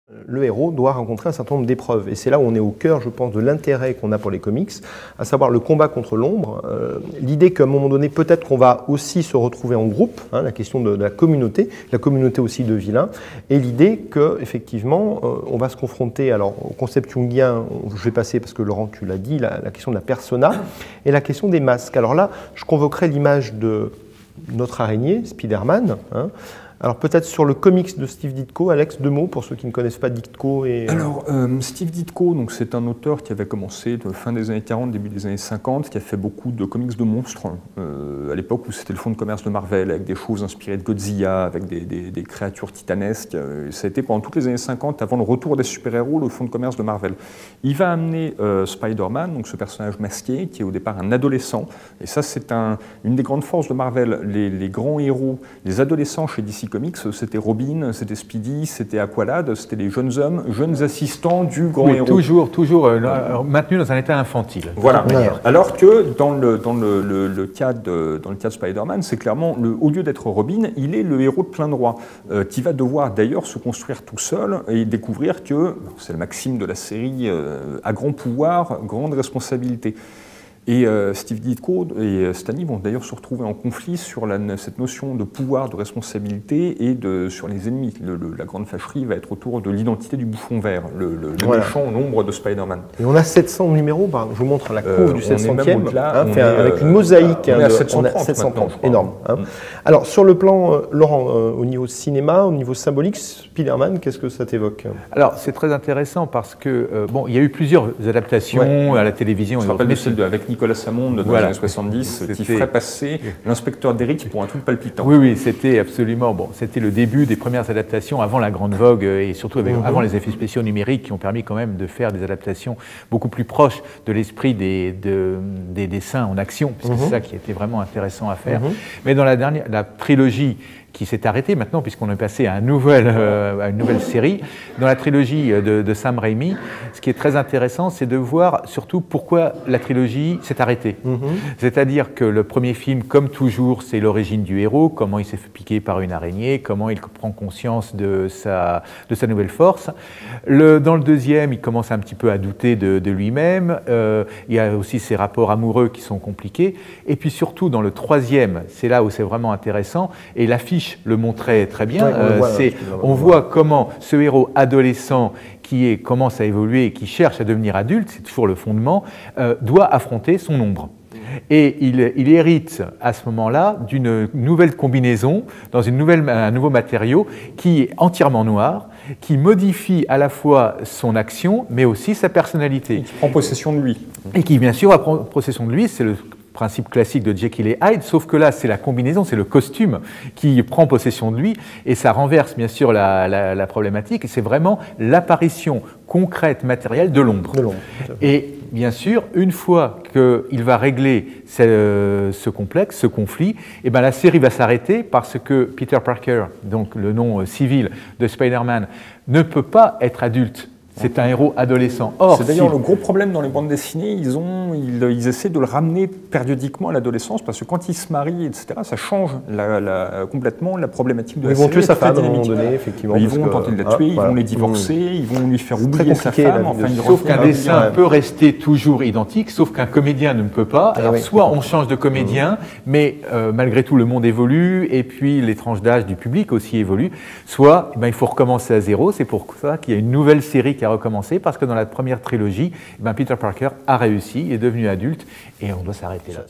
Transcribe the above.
Le héros doit rencontrer un certain nombre d'épreuves. Et c'est là où on est au cœur, je pense, de l'intérêt qu'on a pour les comics, à savoir le combat contre l'ombre, l'idée qu'à un moment donné, peut-être qu'on va aussi se retrouver en groupe, hein, la question de la communauté aussi de vilains, et l'idée qu'effectivement, on va se confronter alors, au concept jungien, je vais passer parce que Laurent, tu l'as dit, la question de la persona, et la question des masques. Alors là, je convoquerai l'image de notre araignée, Spider-Man, hein. Alors peut-être sur le comics de Steve Ditko, Alex, deux mots pour ceux qui ne connaissent pas Ditko. Alors Steve Ditko, c'est un auteur qui avait commencé de fin des années 40, début des années 50, qui a fait beaucoup de comics de monstres, à l'époque où c'était le fonds de commerce de Marvel, avec des choses inspirées de Godzilla, avec des créatures titanesques. Ça a été pendant toutes les années 50, avant le retour des super-héros, le fonds de commerce de Marvel. Il va amener Spider-Man, donc ce personnage masqué, qui est au départ un adolescent, et ça c'est une des grandes forces de Marvel, les grands héros, les adolescents chez DC Comics, c'était Robin, c'était Speedy, c'était Aqualad, c'était les jeunes hommes, jeunes assistants du grand héros. Toujours maintenu dans un état infantile. Voilà. Alors que dans le cas de Spider-Man, c'est clairement, au lieu d'être Robin, il est le héros de plein droit, qui va devoir d'ailleurs se construire tout seul et découvrir que, c'est la maxime de la série, à grand pouvoir, grande responsabilité. Et Steve Ditko et Stan Lee vont d'ailleurs se retrouver en conflit sur cette notion de pouvoir, de responsabilité et sur les ennemis. La grande fâcherie va être autour de l'identité du bouffon vert, le méchant au nombre de Spider-Man. Et on a 700 numéros, je vous montre la couve du 700e, avec une mosaïque. On est à 730, 730 énorme. Hein. Alors sur le plan, Laurent, au niveau cinéma, au niveau symbolique, Spider-Man, qu'est-ce que ça t'évoque? Alors c'est très intéressant parce que, il y a eu plusieurs adaptations à la télévision. Je me rappelle de celle avec Nicolas Samond dans les années 70 qui ferait passer l'inspecteur Derrick pour un truc palpitant. Oui, c'était absolument c'était le début des premières adaptations avant la grande vogue et surtout avant les effets spéciaux numériques qui ont permis quand même de faire des adaptations beaucoup plus proches de l'esprit des dessins en action, puisque c'est ça qui était vraiment intéressant à faire. Mais dans la trilogie qui s'est arrêtée maintenant, puisqu'on est passé à une nouvelle série. Dans la trilogie de Sam Raimi, ce qui est très intéressant, c'est de voir surtout pourquoi la trilogie s'est arrêtée. C'est-à-dire que le premier film, comme toujours, c'est l'origine du héros, comment il s'est fait piquer par une araignée, comment il prend conscience de sa nouvelle force. Dans le deuxième, il commence un petit peu à douter de lui-même. Il y a aussi ses rapports amoureux qui sont compliqués. Et puis surtout, dans le troisième, c'est là où c'est vraiment intéressant, et l'affiche le montrait très bien. On voit comment ce héros adolescent qui commence à évoluer et qui cherche à devenir adulte, c'est toujours le fondement, doit affronter son ombre. Et il hérite à ce moment-là d'une nouvelle combinaison, dans un nouveau matériau qui est entièrement noir, qui modifie à la fois son action, mais aussi sa personnalité. Et qui prend possession de lui. Et qui, bien sûr, prend possession de lui, c'est le principe classique de Jekyll et Hyde, sauf que là, c'est la combinaison, c'est le costume qui prend possession de lui, et ça renverse bien sûr la problématique, et c'est vraiment l'apparition concrète, matérielle de l'ombre. Et bien sûr, une fois qu'il va régler ce complexe, ce conflit, la série va s'arrêter parce que Peter Parker, donc le nom civil de Spider-Man, ne peut pas être adulte. C'est un héros adolescent. C'est d'ailleurs le gros problème dans les bandes dessinées, ils essaient de le ramener périodiquement à l'adolescence, parce que quand il se marie, etc., ça change complètement la problématique de la série. Ils vont tuer sa femme à un moment donné, effectivement. Ils vont tenter de la tuer, ils vont les divorcer, ils vont lui faire oublier sa femme. Sauf qu'un dessin peut rester toujours identique, sauf qu'un comédien ne peut pas. Alors soit on change de comédien, mais malgré tout le monde évolue, et puis les tranches d'âge du public aussi évoluent, soit il faut recommencer à zéro. C'est pour ça qu'il y a une nouvelle série qui a recommencé, parce que dans la première trilogie, Peter Parker a réussi, est devenu adulte, et on doit s'arrêter là.